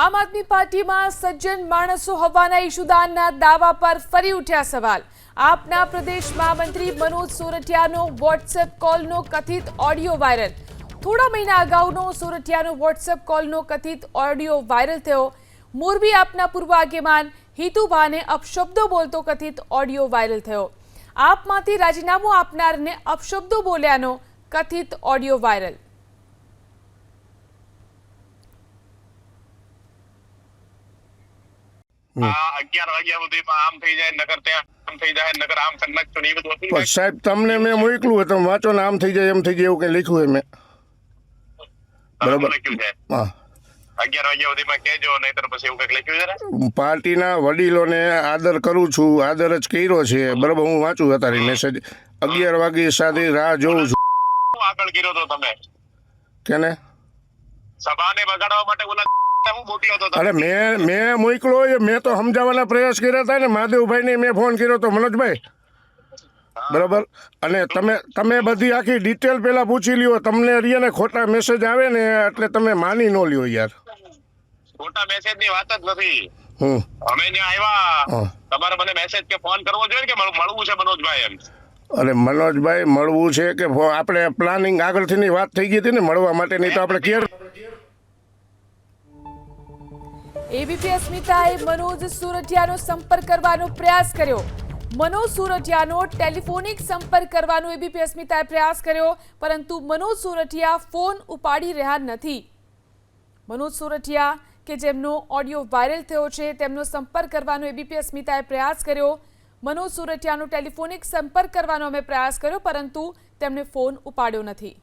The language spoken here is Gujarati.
આમ આદમી પાર્ટીમાં સજ્જન માણસો હોવાના ઈશુદાનના દાવા પર ફરી ઉઠ્યા સવાલ। આપના પ્રદેશ મહામંત્રી મનોજ સોરઠિયાનો વોટ્સએપ કોલનો કથિત ઓડિયો વાયરલ। થોડા મહિના અગાઉનો સોરઠિયાનો વોટ્સએપ કોલનો કથિત ઓડિયો વાયરલ થયો। મોરબી આપના પૂર્વ આગેવાન હિતુભાને અપશબ્દો બોલતો કથિત ઓડિયો વાયરલ થયો। આપમાંથી રાજીનામું આપનારને અપશબ્દો બોલ્યાનો કથિત ઓડિયો વાયરલ। સાહેબ તમને મેં મોકલું હોય તમે વાંચો ને આમ થઈ જાય એમ થઈ જાય એવું કઈ લખ્યું હોય મેં બરાબર હા 11 વાગ્યા સુધીમાં કહેજો નહીતર પછી એવું કંઈક લખ્યું છે પાર્ટીના વડીલોને આદર કરું છું આદર જ કર્યો છે બરાબર હું વાંચું અત્યારે મેસેજ 11 વાગ્યા સાથે રાહ જોઉં છું આગળ કર્યો તો તમે કેને સભાને બગાડવા માટે ઓલા હું મોકલ્યો તો અરે મેં મોકલો મેં તો સમજાવવાના પ્રયાસ કર્યા હતા ને મહાદેવભાઈને મેં ફોન કર્યો તો મનોજભાઈ બરાબર અને તમે બધી આખી ડિટેલ પહેલા પૂછી લ્યો તમને રિયાને ખોટા મેસેજ આવે ને એટલે તમે માની ન લ્યો યાર ખોટા મેસેજ ની વાત જ નથી અમે ત્યાં આવ્યા તમારે મને મેસેજ કે ફોન કરવો જોઈએ કે મળવું છે મનોજભાઈ એમ અરે મનોજભાઈ મળવું છે કે આપણે પ્લાનિંગ આગળથી ની વાત થઈ ગઈ હતી ને મળવા માટે નહીં તો આપણે ક્યારે એબીપી અસ્મિતાએ મનોજ સોરઠિયાનો સંપર્ક કરવાનો પ્રયાસ કર્યો। મનોજ સોરઠિયાનો ટેલિફોનિક સંપર્ક કરવાનો એબીપી અસ્મિતાએ પ્રયાસ કર્યો પરંતુ મનોજ સોરઠિયા ફોન ઉપાડી રહ્યા નથી। મનોજ સોરઠિયા કે જેમનો ઓડિયો વાયરલ થયો છે તેમનો સંપર્ક કરવાનો એબીપી અસ્મિતાએ પ્રયાસ કર્યો। મનોજ સોરઠિયાનો ટેલિફોનિક સંપર્ક કરવાનો અમે પ્રયાસ કર્યો પરંતુ તેમણે ફોન ઉપાડ્યો નથી।